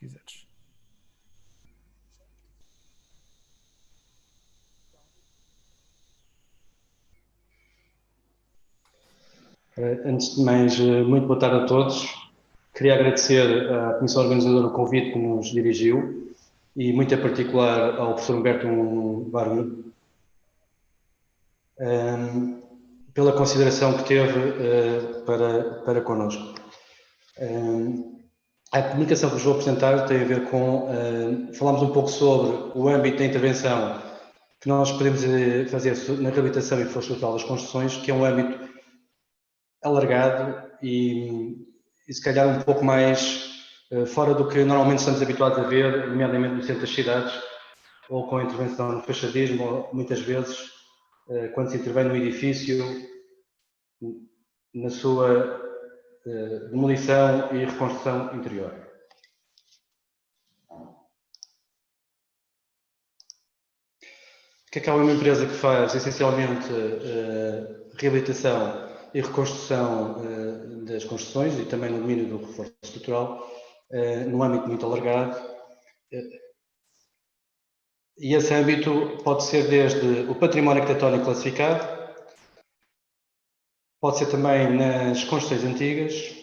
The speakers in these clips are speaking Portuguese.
quiseres. Antes de mais, muito boa tarde a todos. Queria agradecer à Comissão Organizadora o convite que nos dirigiu e, muito em particular, ao professor Humberto Barney, pela consideração que teve para connosco. A comunicação que vos vou apresentar tem a ver com... falámos um pouco sobre o âmbito da intervenção que nós podemos fazer na reabilitação infraestrutural das construções, que é um âmbito alargado e se calhar um pouco mais fora do que normalmente estamos habituados a ver, nomeadamente no centro das cidades, ou com a intervenção no fachadismo, ou muitas vezes quando se intervém no edifício, na sua demolição e reconstrução interior. A Cacau é uma empresa que faz essencialmente reabilitação e reconstrução das construções e também no domínio do reforço estrutural, num âmbito muito alargado. E esse âmbito pode ser desde o património arquitetónico classificado, pode ser também nas construções antigas,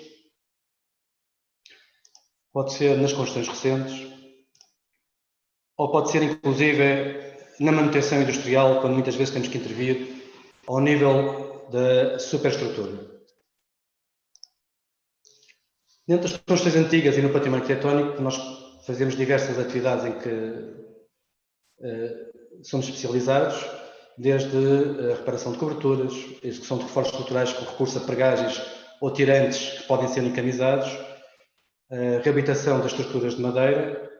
pode ser nas construções recentes, ou pode ser inclusive na manutenção industrial, quando muitas vezes temos que intervir ao nível da superestrutura. Dentro das construções antigas e no património arquitetónico, nós fazemos diversas atividades em que somos especializados, desde a reparação de coberturas, execução de reforços estruturais com recurso a pregagens ou tirantes que podem ser encamisados, reabilitação das estruturas de madeira,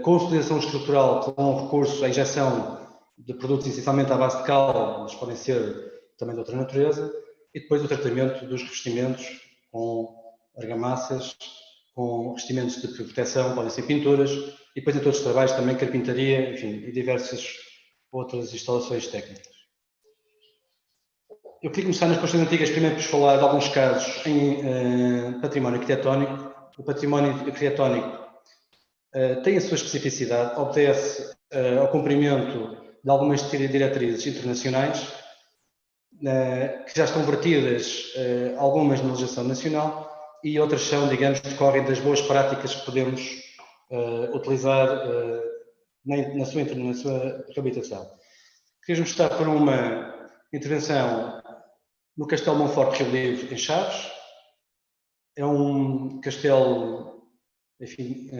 consolidação estrutural com recurso à injeção de produtos essencialmente à base de cal, mas podem ser também de outra natureza, e depois o tratamento dos revestimentos com argamassas, com revestimentos de proteção, podem ser pinturas, e depois em todos os trabalhos também carpintaria, enfim, e diversas outras instalações técnicas. Eu queria começar nas construções antigas, primeiro por falar de alguns casos em património arquitetónico. O património arquitetónico tem a sua especificidade, obedece ao cumprimento de algumas diretrizes internacionais, que já estão vertidas, algumas na legislação nacional, e outras são, digamos, decorrem das boas práticas que podemos utilizar na sua reabilitação. Queria mostrar por uma intervenção no Castelo Monforte Rio Livre, em Chaves. É um castelo, enfim,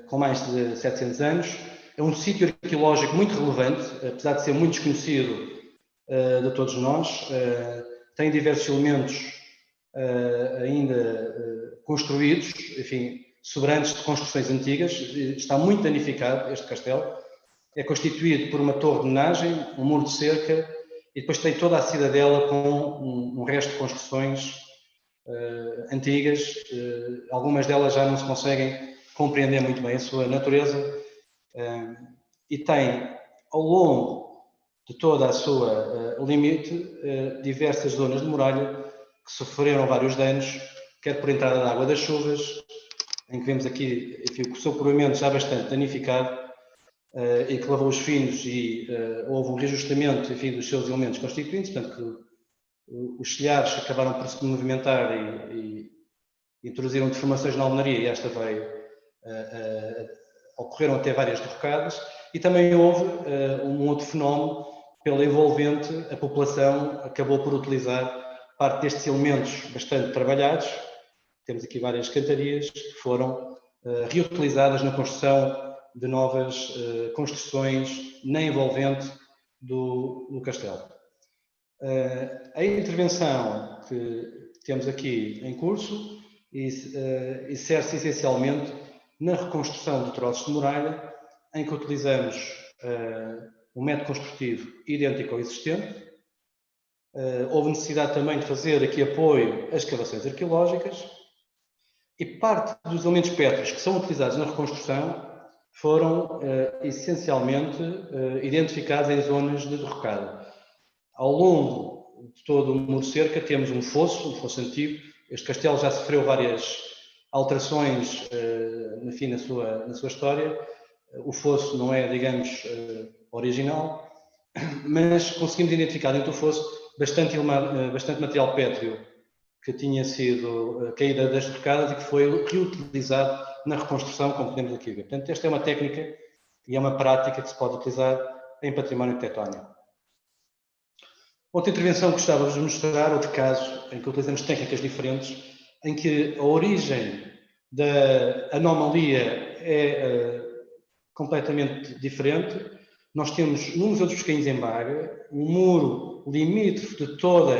com mais de 700 anos. É um sítio arqueológico muito relevante, apesar de ser muito desconhecido de todos nós. Tem diversos elementos ainda construídos, enfim, sobrantes de construções antigas. Está muito danificado este castelo. É constituído por uma torre de homenagem, um muro de cerca, e depois tem toda a cidadela com um resto de construções antigas. Algumas delas já não se conseguem compreender muito bem a sua natureza, e tem, ao longo de toda a sua limite, diversas zonas de muralha que sofreram vários danos, quer por entrada de água das chuvas, em que vemos aqui, enfim, o seu povoamento já bastante danificado, e que lavou os finos e houve um reajustamento, enfim, dos seus elementos constituintes, portanto que os telhados acabaram por se movimentar e introduziram deformações na alvenaria, e esta veio, ocorreram até várias derrocadas, e também houve um outro fenómeno, pela envolvente, a população acabou por utilizar parte destes elementos bastante trabalhados. Temos aqui várias cantarias que foram reutilizadas na construção de novas construções na envolvente do castelo. A intervenção que temos aqui em curso insere-se essencialmente na reconstrução de troços de muralha, em que utilizamos um método construtivo idêntico ao existente. Houve necessidade também de fazer aqui apoio às escavações arqueológicas, e parte dos elementos pétreos que são utilizados na reconstrução foram essencialmente identificados em zonas de derrocado. Ao longo de todo o muro de cerca temos um fosso antigo. Este castelo já sofreu alterações, enfim, na sua história. O fosso não é, digamos, original, mas conseguimos identificar dentro do fosso bastante material pétreo que tinha sido caída das rocadas e que foi reutilizado na reconstrução, como podemos aqui ver. Portanto, esta é uma técnica e é uma prática que se pode utilizar em património arquitetónico. Outra intervenção que gostava de mostrar, outro caso em que utilizamos técnicas diferentes, em que a origem da anomalia é completamente diferente. Nós temos no Museu dos Pesquinhos em Braga um muro limítrofe de todo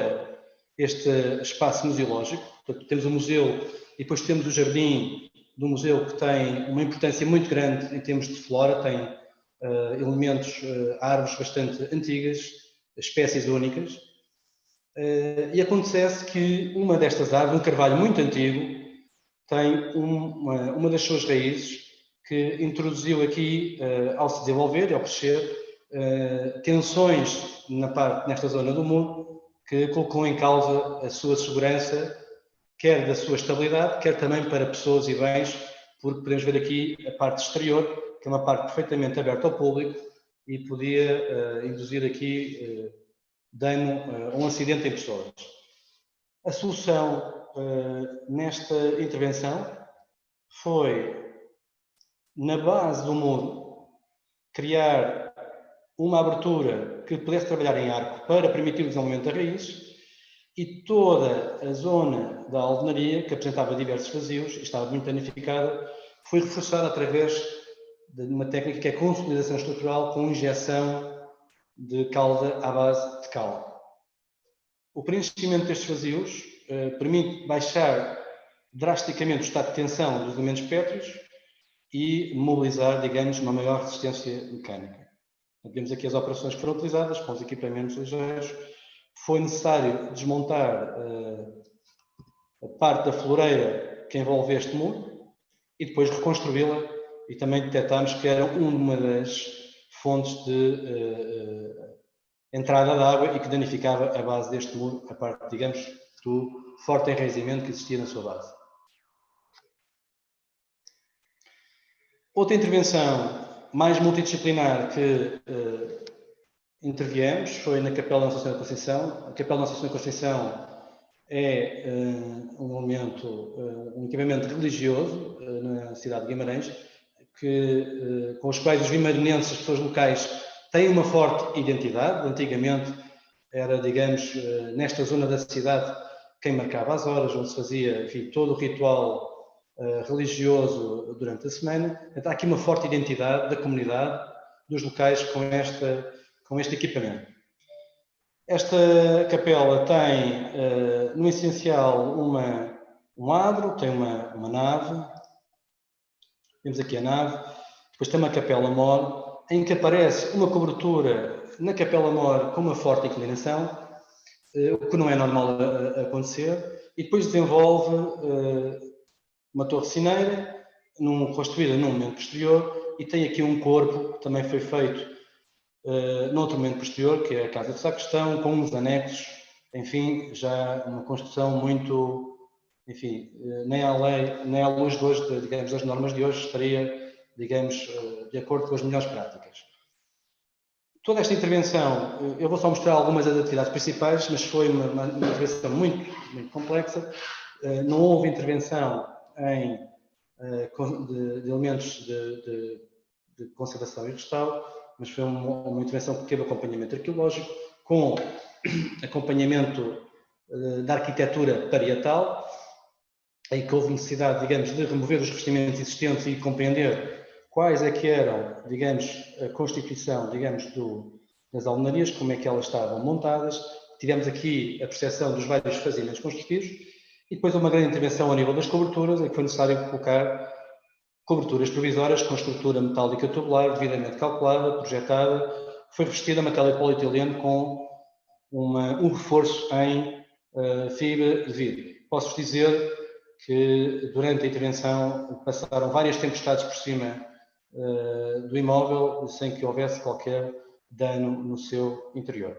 este espaço museológico. Portanto, temos o museu e depois temos o jardim do museu, que tem uma importância muito grande em termos de flora, tem elementos, árvores bastante antigas, espécies únicas. E acontece que uma destas árvores, um carvalho muito antigo, tem uma das suas raízes que introduziu aqui, ao se desenvolver e ao crescer, tensões nesta zona do muro, que colocou em causa a sua segurança, quer da sua estabilidade, quer também para pessoas e bens, porque podemos ver aqui a parte exterior, que é uma parte perfeitamente aberta ao público e podia induzir aqui dano a um acidente em pessoas. A solução nesta intervenção foi, na base do muro, criar uma abertura que pudesse trabalhar em arco para permitir o desenvolvimento da raiz, e toda a zona da alvenaria, que apresentava diversos vazios e estava muito danificada, foi reforçada através de uma técnica que é a consolidação estrutural com injeção de calda à base de cal. O preenchimento destes vazios permite baixar drasticamente o estado de tensão dos elementos pétreos e mobilizar, digamos, uma maior resistência mecânica. Temos aqui as operações que foram utilizadas com os equipamentos ligeiros. Foi necessário desmontar a parte da floreira que envolve este muro e depois reconstruí-la, e também detectámos que era uma das fontes de entrada de água e que danificava a base deste muro, a parte, digamos, do forte enraizamento que existia na sua base. Outra intervenção mais multidisciplinar que interviemos foi na Capela Nossa Senhora da Conceição. A Capela Nossa Senhora da Conceição é um equipamento religioso na cidade de Guimarães, com os quais os vimarinenses, as pessoas locais, têm uma forte identidade. Antigamente era, digamos, nesta zona da cidade quem marcava as horas, onde se fazia, enfim, todo o ritual religioso durante a semana. Então, há aqui uma forte identidade da comunidade, dos locais, com este equipamento. Esta capela tem, no essencial, um adro, tem uma nave. Temos aqui a nave. Depois tem uma capela-mor, em que aparece uma cobertura na capela-mor com uma forte inclinação, o que não é normal acontecer, e depois desenvolve uma torre cineira, construída num momento posterior, e tem aqui um corpo que também foi feito noutro momento posterior, que é a Casa de Sacristão, com uns anexos, enfim, já uma construção muito, enfim, nem à luz de hoje, digamos, das normas de hoje, estaria, digamos, de acordo com as melhores práticas. Toda esta intervenção, eu vou só mostrar algumas das atividades principais, mas foi uma intervenção muito complexa. Não houve intervenção de elementos de conservação e restauro, mas foi uma intervenção que teve acompanhamento arqueológico, com acompanhamento da arquitetura parietal, em que houve necessidade, digamos, de remover os revestimentos existentes e compreender quais é que eram, digamos, a constituição, digamos, das alvenarias, como é que elas estavam montadas. Tivemos aqui a percepção dos vários fazimentos construtivos e depois uma grande intervenção a nível das coberturas, em que foi necessário colocar coberturas provisórias com estrutura metálica tubular, devidamente calculada, projetada, que foi revestida a metal e polietileno com um reforço em fibra de vidro. Posso dizer que durante a intervenção passaram várias tempestades por cima do imóvel sem que houvesse qualquer dano no seu interior.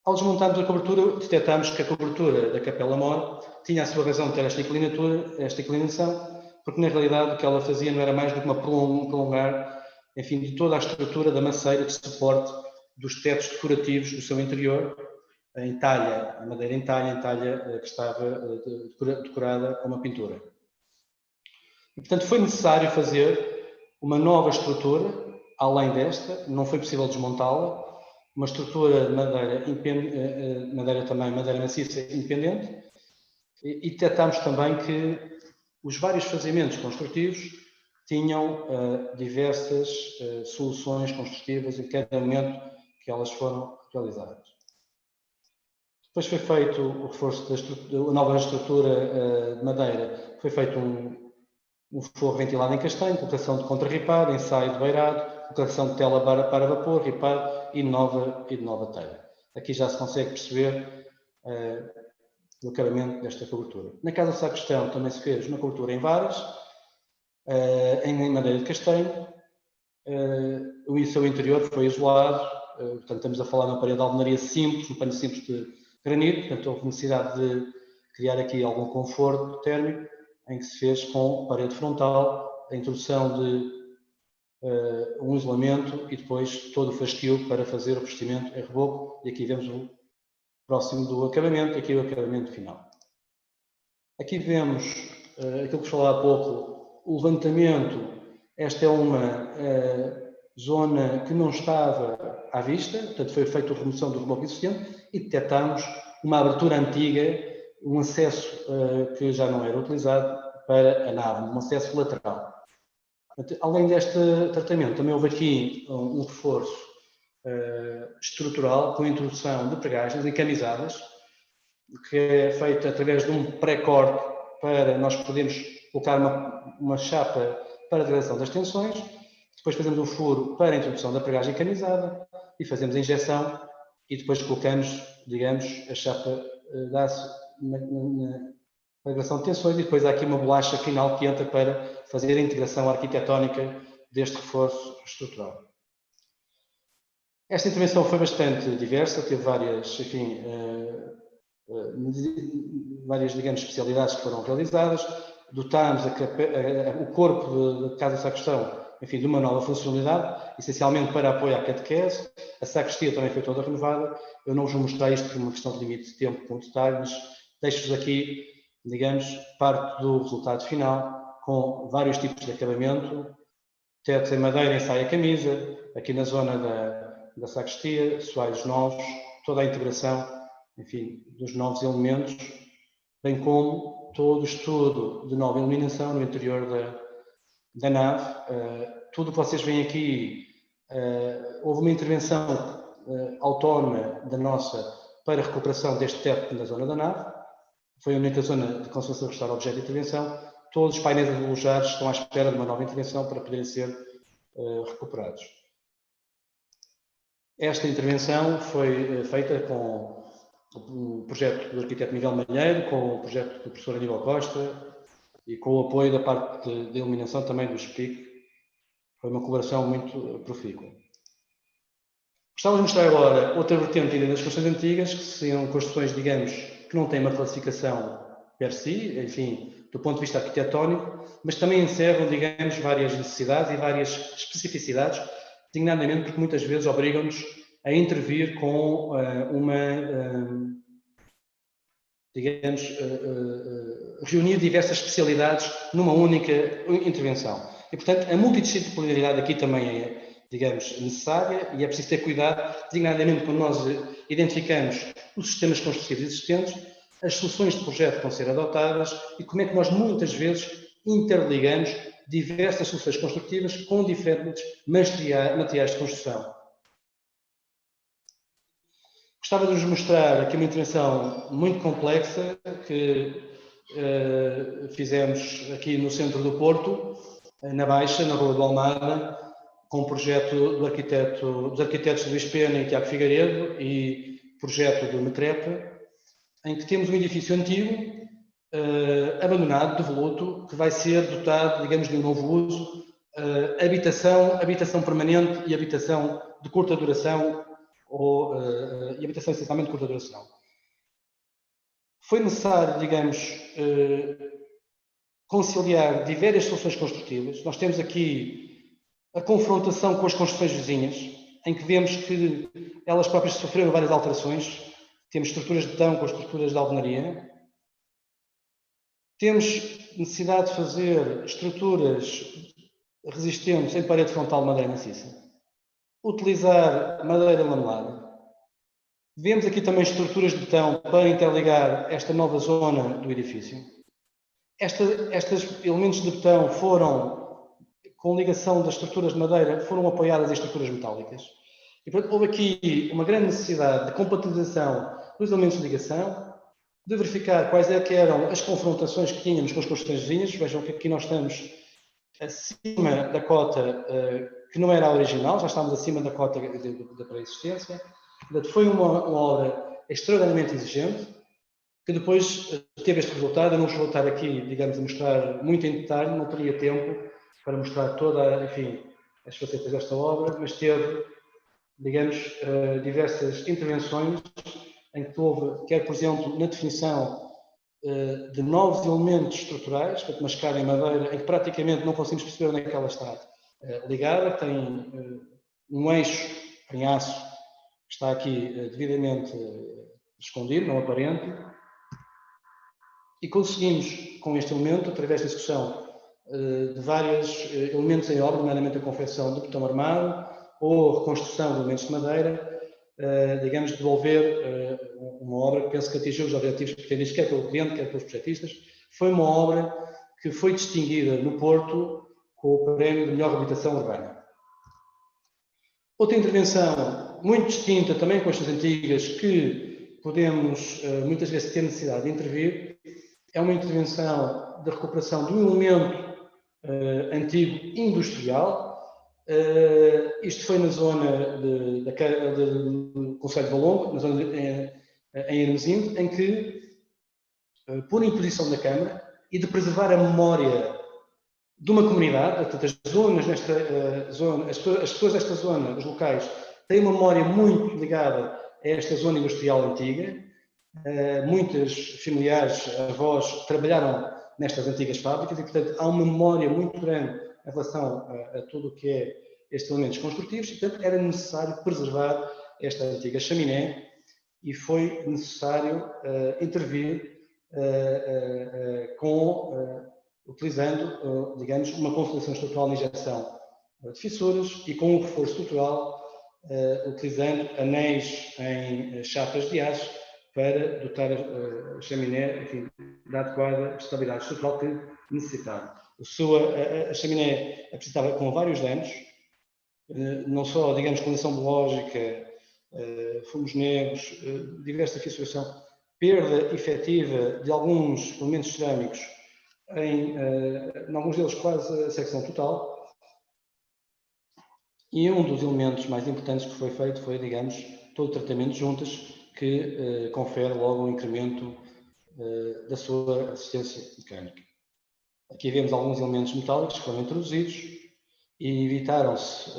Ao desmontarmos a cobertura, detectámos que a cobertura da capela-mor tinha a sua razão de ter esta inclinação, porque na realidade o que ela fazia não era mais do que prolongar, enfim, de toda a estrutura da maceira de suporte dos tetos decorativos do seu interior, em talha, a madeira em talha que estava decorada com uma pintura. E, portanto, foi necessário fazer uma nova estrutura, além desta, não foi possível desmontá-la, uma estrutura de madeira maciça independente, e detectámos também que os vários fazimentos construtivos tinham diversas soluções construtivas em cada momento que elas foram realizadas. Depois foi feito o reforço da nova estrutura de madeira, foi feito um forro ventilado em castanho, colocação de contrarripado, ensaio de beirado, colocação de tela para vapor, ripado e de nova telha. Aqui já se consegue perceber o acabamento desta cobertura. Na casa de sacristão também se fez uma cobertura em varas, em madeira de castanho. O seu interior foi isolado, portanto estamos a falar de uma parede de alvenaria simples, um pano simples de granito, portanto houve necessidade de criar aqui algum conforto térmico, em que se fez com parede frontal, a introdução de um isolamento e depois todo o fastio para fazer o revestimento em reboco, e aqui vemos o próximo do acabamento, aqui o acabamento final. Aqui vemos aquilo que vos falava há pouco, o levantamento. Esta é uma zona que não estava à vista, portanto foi feita a remoção do reboco existente e detectámos uma abertura antiga, um acesso que já não era utilizado para a nave, um acesso lateral. Portanto, além deste tratamento, também houve aqui um reforço estrutural com a introdução de pregagens encamisadas, que é feito através de um pré-corte para nós podermos colocar uma chapa para a direção das tensões, depois fazemos um furo para a introdução da pregagem encamisada e fazemos a injeção e depois colocamos, digamos, a chapa de aço na direção de tensões e depois há aqui uma bolacha final que entra para fazer a integração arquitetónica deste reforço estrutural. Esta intervenção foi bastante diversa, teve várias, enfim, digamos, especialidades que foram realizadas. Dotámos o corpo da Casa Sacristão, enfim, de uma nova funcionalidade, essencialmente para apoio à catequese. A sacristia também foi toda renovada. Eu não vos vou mostrar isto por uma questão de limite de tempo com detalhe, mas deixo-vos aqui, digamos, parte do resultado final, com vários tipos de acabamento, tetos em madeira, ensaio a camisa, aqui na zona da sacristia, soalhos novos, toda a integração, enfim, dos novos elementos, bem como todo o estudo de nova iluminação no interior da nave. Tudo o que vocês veem aqui, houve uma intervenção autónoma da nossa para a recuperação deste teto na zona da nave. Foi a única zona de conservação de restaurar objeto de intervenção. Todos os painéis alojados estão à espera de uma nova intervenção para poderem ser recuperados. Esta intervenção foi feita com o projeto do arquiteto Miguel Malheiro, com o projeto do professor Aníbal Costa e com o apoio da parte de iluminação também do SPIC. Foi uma colaboração muito profícua. Gostava de mostrar agora outra vertente ainda das construções antigas, que são construções, digamos, que não têm uma classificação per si, enfim, do ponto de vista arquitetónico, mas também encerram, digamos, várias necessidades e várias especificidades, designadamente porque muitas vezes obrigam-nos a intervir com digamos, reunir diversas especialidades numa única intervenção. E, portanto, a multidisciplinaridade aqui também é, digamos, necessária e é preciso ter cuidado, designadamente quando nós identificamos os sistemas construtivos existentes, as soluções de projeto que vão ser adotadas e como é que nós muitas vezes interligamos diversas soluções construtivas com diferentes materiais de construção. Gostava de vos mostrar aqui uma intervenção muito complexa que fizemos aqui no centro do Porto, na Baixa, na Rua do Almada, com o projeto dos arquitetos Luís Pena e Tiago Figueiredo e projeto do Metrepa, em que temos um edifício antigo, abandonado, devoluto, que vai ser dotado, digamos, de um novo uso, habitação permanente e habitação de curta duração, e habitação essencialmente de curta duração. Foi necessário, digamos, conciliar diversas soluções construtivas. Nós temos aqui a confrontação com as construções vizinhas, em que vemos que elas próprias sofreram várias alterações. Temos estruturas de betão com estruturas de alvenaria. Temos necessidade de fazer estruturas resistentes em parede frontal de madeira maciça. Utilizar madeira lamelada. Vemos aqui também estruturas de betão para interligar esta nova zona do edifício. Estes elementos de betão foram, com ligação das estruturas de madeira, foram apoiadas em estruturas metálicas. E, portanto, houve aqui uma grande necessidade de compatibilização dos elementos de ligação, de verificar quais é que eram as confrontações que tínhamos com as construções vizinhas. Vejam que aqui nós estamos acima da cota que não era a original, já estávamos acima da cota da pré-existência. Portanto, foi uma obra extraordinariamente exigente, que depois teve este resultado. Eu não vos vou estar aqui, digamos, a mostrar muito em detalhe, não teria tempo para mostrar toda, enfim, as facetas desta obra, mas teve, digamos, diversas intervenções em que houve, quer, por exemplo, na definição de novos elementos estruturais, portanto, uma escada em madeira, em que praticamente não conseguimos perceber onde é que ela está ligada, tem um eixo em aço que está aqui devidamente escondido, não aparente, e conseguimos, com este elemento, através da execução de vários elementos em obra, nomeadamente a confecção de betão armado ou reconstrução de elementos de madeira, digamos, devolver uma obra que penso que atingiu os objetivos pretendidos, quer pelo cliente, quer pelos projetistas. Foi uma obra que foi distinguida no Porto com o prémio de melhor reabilitação urbana. Outra intervenção muito distinta também com estas antigas, que podemos muitas vezes ter necessidade de intervir, é uma intervenção de recuperação de um elemento antigo industrial. Isto foi na zona do Concelho de Valongo, na zona em Hermesinde, em que, por imposição da Câmara e de preservar a memória de uma comunidade, portanto, as zonas nesta zona, as pessoas desta zona, os locais, têm uma memória muito ligada a esta zona industrial antiga. Muitos familiares, avós, trabalharam nestas antigas fábricas e, portanto, há uma memória muito grande em relação a tudo o que é estes elementos construtivos e, portanto, era necessário preservar esta antiga chaminé e foi necessário intervir utilizando, digamos, uma consolidação estrutural de injeção de fissuras e com um reforço estrutural, utilizando anéis em chapas de aço para dotar a chaminé, enfim, da adequada estabilidade estrutural que necessitava. A chaminé precisava com vários danos, não só, digamos, condição biológica, fumos negros, diversa fissuração, perda efetiva de alguns elementos cerâmicos, em alguns deles quase a secção total. E um dos elementos mais importantes que foi feito foi, digamos, todo o tratamento de juntas, que confere logo um incremento da sua assistência mecânica. Aqui vemos alguns elementos metálicos que foram introduzidos e evitaram-se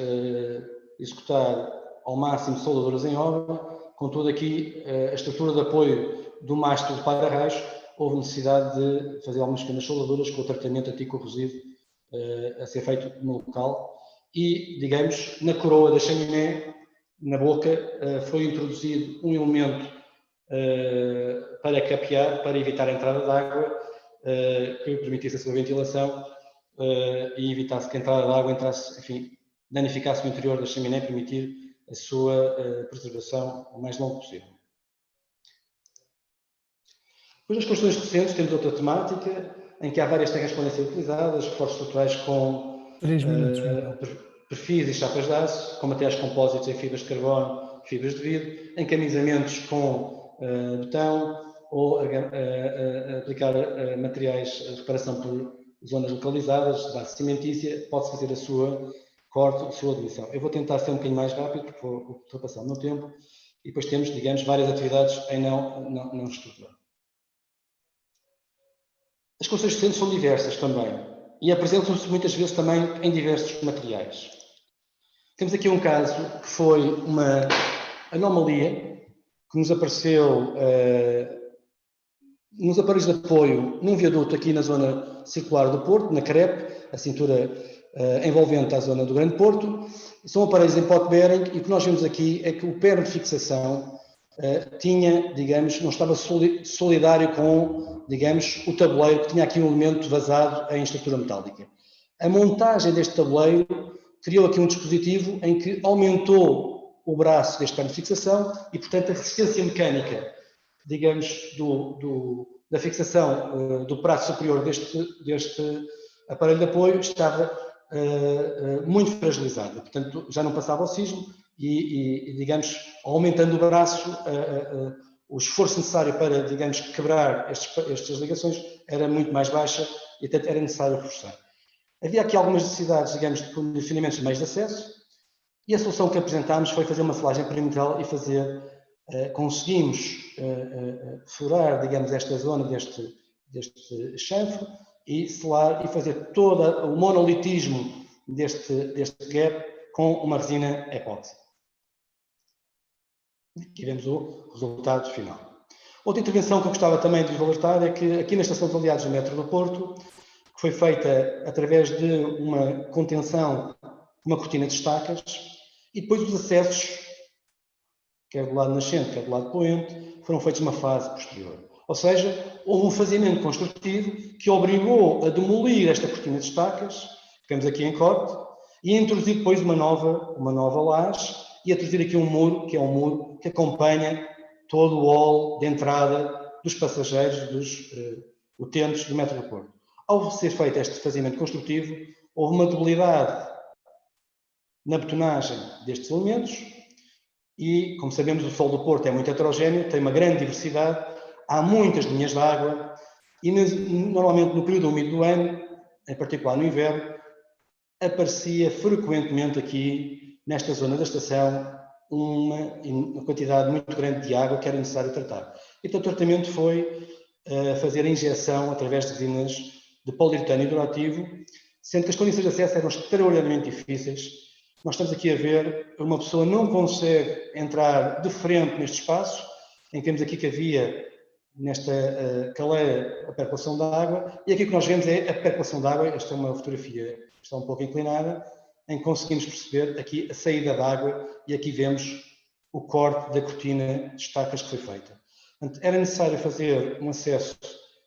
executar ao máximo soldaduras em obra. Contudo, aqui a estrutura de apoio do mastro de para-raios, houve necessidade de fazer algumas pequenas soldaduras com o tratamento anticorrosivo a ser feito no local. E, digamos, na coroa da chaminé, na boca, foi introduzido um elemento para capear, para evitar a entrada de água, que permitisse a sua ventilação e evitasse que a entrada de água entrasse, enfim, danificasse o interior da chaminé e permitir a sua preservação o mais longo possível. Depois, nas construções recentes, temos outra temática, em que há várias técnicas que podem ser utilizadas, reforços estruturais com perfis e chapas de aço, com materiais compósitos em fibras de carbono, fibras de vidro, encamisamentos com betão, ou aplicar materiais de reparação por zonas localizadas, de base cimentícia, pode-se fazer a sua corte, a sua demissão. Eu vou tentar ser um bocadinho mais rápido, porque vou ultrapassar o meu tempo, e depois temos, digamos, várias atividades em não estrutura. As construções recentes são diversas também, e apresentam-se muitas vezes também em diversos materiais. Temos aqui um caso que foi uma anomalia que nos apareceu nos aparelhos de apoio, num viaduto aqui na zona circular do Porto, na CREP, a cintura envolvente à zona do Grande Porto. São aparelhos em pot bearing e o que nós vemos aqui é que o perno de fixação tinha, digamos, não estava solidário com, digamos, o tabuleiro, que tinha aqui um elemento vazado em estrutura metálica. A montagem deste tabuleiro criou aqui um dispositivo em que aumentou o braço deste perno de fixação e, portanto, a resistência mecânica, digamos, da fixação do braço superior deste aparelho de apoio estava muito fragilizada. Portanto, já não passava oxígeno e digamos, aumentando o braço, o esforço necessário para, digamos, quebrar estas ligações era muito mais baixa e, portanto, era necessário reforçar. Havia aqui algumas necessidades, digamos, de condicionamentos de meios de acesso e a solução que apresentámos foi fazer uma selagem perimetral e conseguimos furar, digamos, esta zona deste chanfre e selar e fazer todo o monolitismo deste gap com uma resina epóxi. Aqui vemos o resultado final. Outra intervenção que eu gostava também de alertar é que aqui na Estação de Aliados do Metro do Porto, que foi feita através de uma contenção, uma cortina de estacas, e depois os acessos, quer do lado nascente, quer do lado poente, foram feitos numa fase posterior. Ou seja, houve um fazimento construtivo que obrigou a demolir esta cortina de estacas, que vemos aqui em corte, e a introduzir depois uma nova laje, e a introduzir aqui um muro, que é um muro que acompanha todo o hall de entrada dos passageiros, dos utentes do metro do Porto. Ao ser feito este fazimento construtivo, houve uma debilidade na betonagem destes elementos e, como sabemos, o solo do Porto é muito heterogéneo, tem uma grande diversidade, há muitas linhas de água e, normalmente, no período úmido do ano, em particular no inverno, aparecia frequentemente aqui, nesta zona da estação, uma quantidade muito grande de água que era necessário tratar. Então, o tratamento foi fazer a injeção através de resinas de poliuretano hidroativo, sendo que as condições de acesso eram extraordinariamente difíceis. Nós estamos aqui a ver, uma pessoa não consegue entrar de frente neste espaço, em que temos aqui que havia, nesta caleira, a percolação da água, e aqui o que nós vemos é a percolação da água. Esta é uma fotografia que está um pouco inclinada, em que conseguimos perceber aqui a saída da água, e aqui vemos o corte da cortina de estacas que foi feita. Portanto, era necessário fazer um acesso,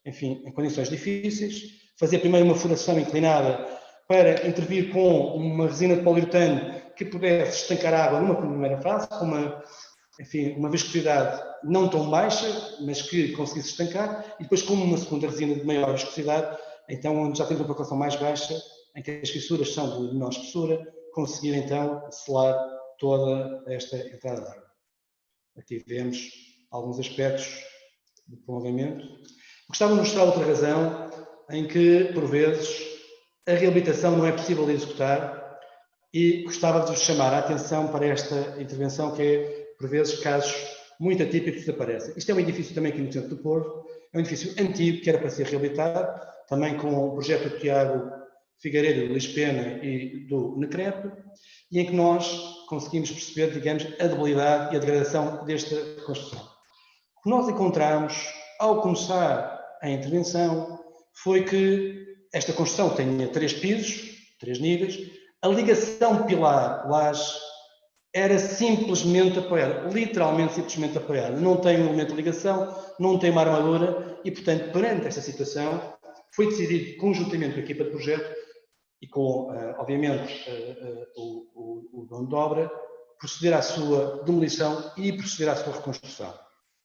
enfim, em condições difíceis, fazer primeiro uma furação inclinada para intervir com uma resina de poliuretano que pudesse estancar a água numa primeira fase, com uma viscosidade não tão baixa, mas que conseguisse estancar, e depois com uma segunda resina de maior viscosidade, então onde já temos uma percolação mais baixa, em que as fissuras são de menor espessura, conseguir então selar toda esta entrada de água. Aqui vemos alguns aspectos de prolongamento. Gostava de mostrar outra razão em que, por vezes, a reabilitação não é possível de executar e gostava de vos chamar a atenção para esta intervenção que é, por vezes, casos muito atípicos que aparecem. Isto é um edifício também aqui no centro do Porto, é um edifício antigo que era para ser reabilitado, também com o projeto do Tiago Figueiredo, do Luís Pena e do NECREP, e em que nós conseguimos perceber, digamos, a debilidade e a degradação desta construção. O que nós encontramos ao começar a intervenção foi que esta construção tinha 3 pisos, 3 níveis, a ligação pilar-laje era simplesmente apoiada, literalmente simplesmente apoiada. Não tem um elemento de ligação, não tem uma armadura e, portanto, perante esta situação, foi decidido conjuntamente com a equipa de projeto e com, obviamente, o dono de obra, proceder à sua demolição e proceder à sua reconstrução.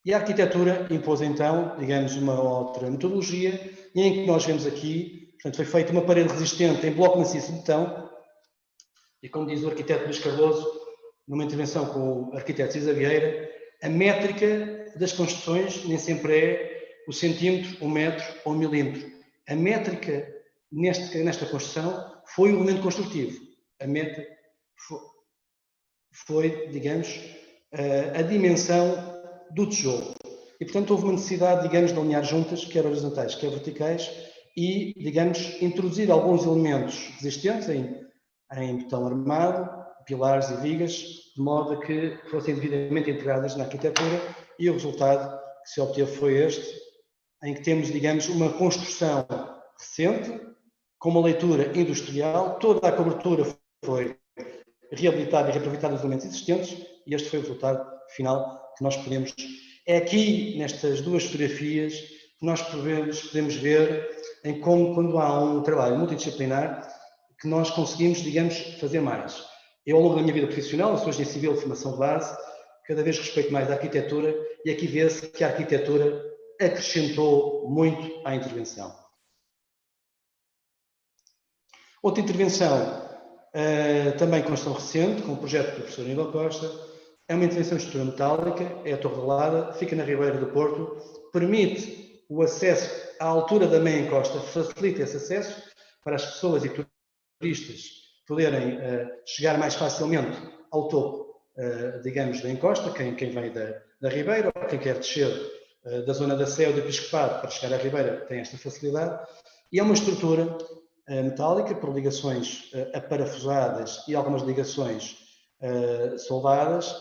E a arquitetura impôs, então, digamos, uma outra metodologia, em que nós vemos aqui, portanto, foi feita uma parede resistente em bloco maciço de betão, e como diz o arquiteto Luís Cardoso, numa intervenção com o arquiteto César Vieira, a métrica das construções nem sempre é o centímetro, o metro ou o milímetro. A métrica nesta construção foi o elemento construtivo. A métrica foi, digamos, a dimensão do tijolo. E, portanto, houve uma necessidade, digamos, de alinhar juntas, quer horizontais, quer verticais, e, digamos, introduzir alguns elementos resistentes em betão armado, pilares e vigas, de modo a que fossem devidamente integradas na arquitetura, e o resultado que se obteve foi este, em que temos, digamos, uma construção recente, com uma leitura industrial, toda a cobertura foi reabilitada e reaproveitada dos elementos existentes, e este foi o resultado final que nós podemos. É aqui, nestas duas fotografias, que nós podemos ver em como, quando há um trabalho multidisciplinar, que nós conseguimos, digamos, fazer mais. Eu, ao longo da minha vida profissional, sou engenheiro civil de formação de base, cada vez respeito mais a arquitetura, e aqui vê-se que a arquitetura acrescentou muito à intervenção. Outra intervenção, também construção recente, com o projeto do professor Nilo Costa, é uma intervenção de estrutura metálica, é a Torre da Lada, fica na Ribeira do Porto, permite o acesso à altura da meia encosta, facilita esse acesso para as pessoas e turistas poderem chegar mais facilmente ao topo, digamos, da encosta, quem vem da Ribeira, ou quem quer descer da zona da Sé ou do Episcopado para chegar à Ribeira tem esta facilidade, e é uma estrutura metálica por ligações aparafusadas e algumas ligações soldadas,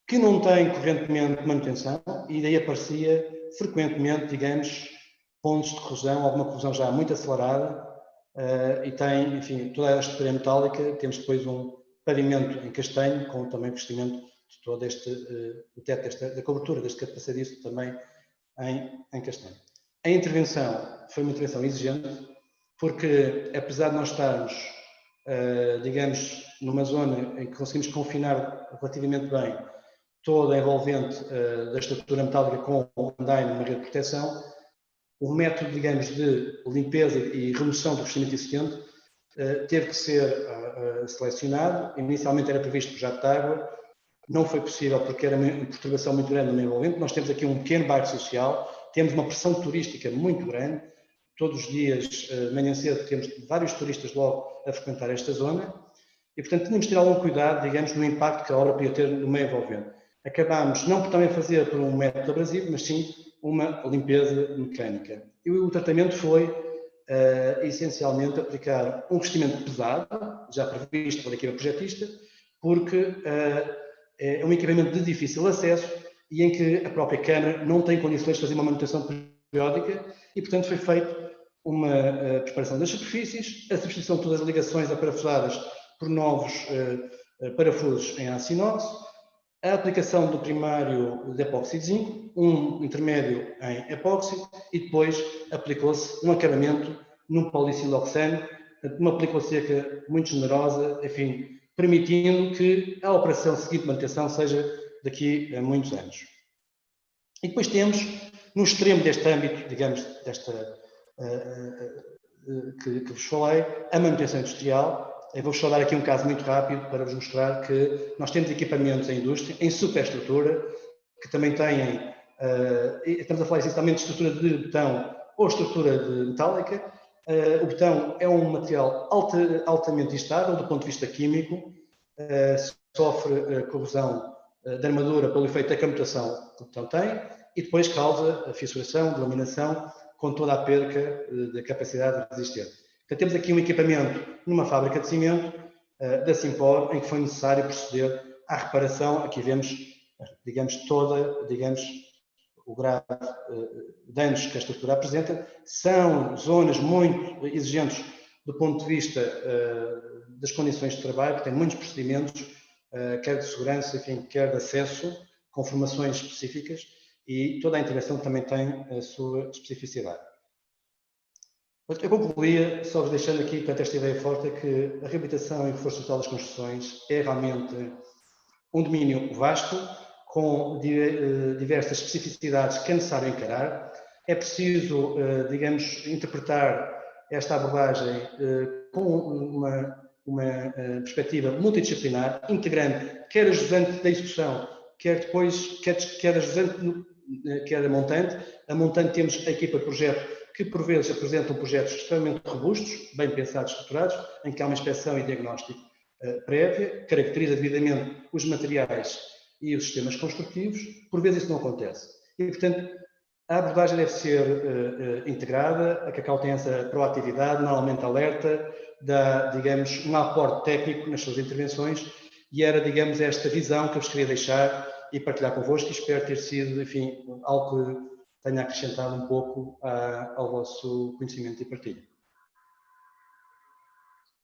que não tem correntemente manutenção, e daí aparecia frequentemente, digamos, pontos de corrosão, alguma corrosão já muito acelerada, e tem, enfim, toda a estrutura metálica. Temos depois um pavimento em castanho, com também vestimento de todo o teto da cobertura deste passadiço também em castanho. A intervenção foi uma intervenção exigente, porque apesar de nós estarmos, digamos, numa zona em que conseguimos confinar relativamente bem toda a envolvente da estrutura metálica com o andaime numa rede de proteção, o método, digamos, de limpeza e remoção do revestimento existente teve que ser selecionado. Inicialmente era previsto por jato de água, não foi possível porque era uma perturbação muito grande no meio envolvente. Nós temos aqui um pequeno bairro social, temos uma pressão turística muito grande. Todos os dias, de manhã cedo, temos vários turistas logo a frequentar esta zona e, portanto, tínhamos de ter algum cuidado, digamos, no impacto que a obra podia ter no meio envolvente. Acabámos não por também fazer por um método abrasivo, mas sim uma limpeza mecânica. E o tratamento foi, essencialmente, aplicar um revestimento pesado, já previsto pela equipa projetista, porque é um equipamento de difícil acesso e em que a própria Câmara não tem condições de fazer uma manutenção periódica e, portanto, foi feita uma preparação das superfícies, a substituição de todas as ligações aparafusadas por novos parafusos em aço inox, a aplicação do primário de epóxi de zinco, um intermédio em epóxi e depois aplicou-se um acabamento num policiloxano, uma película seca muito generosa, enfim, permitindo que a operação seguinte de manutenção seja daqui a muitos anos. E depois temos, no extremo deste âmbito, digamos, que vos falei, a manutenção industrial. Eu vou-vos só dar aqui um caso muito rápido para vos mostrar que nós temos equipamentos em indústria, em superestrutura, que também têm, estamos a falar essencialmente de estrutura de betão ou estrutura de metálica. O betão é um material altamente instável do ponto de vista químico, sofre corrosão da armadura pelo efeito da camutação que o betão tem e depois causa a fissuração, delaminação, com toda a perca da capacidade resistente. Então, temos aqui um equipamento numa fábrica de cimento da Simpor, em que foi necessário proceder à reparação. Aqui vemos, digamos, o grave danos que a estrutura apresenta. São zonas muito exigentes do ponto de vista das condições de trabalho, que têm muitos procedimentos, quer de segurança, enfim, quer de acesso, com formações específicas, e toda a intervenção também tem a sua especificidade. Eu concluía, só vos deixando aqui, portanto, esta ideia forte, é que a reabilitação e reforço total das construções é realmente um domínio vasto, com diversas especificidades que é necessário encarar. É preciso, digamos, interpretar esta abordagem com uma perspectiva multidisciplinar, integrando quer a jusante da execução, quer a jusante, quer a montante. A montante temos a equipa de projeto, que por vezes apresentam projetos extremamente robustos, bem pensados, estruturados, em que há uma inspeção e diagnóstico prévia, caracteriza devidamente os materiais e os sistemas construtivos. Por vezes isso não acontece. E, portanto, a abordagem deve ser integrada, a Cacau tem essa proatividade, normalmente alerta, dá, digamos, um aporte técnico nas suas intervenções, e era, digamos, esta visão que eu vos queria deixar e partilhar convosco, e espero ter sido, enfim, algo tenha acrescentado um pouco ao vosso conhecimento e partilha.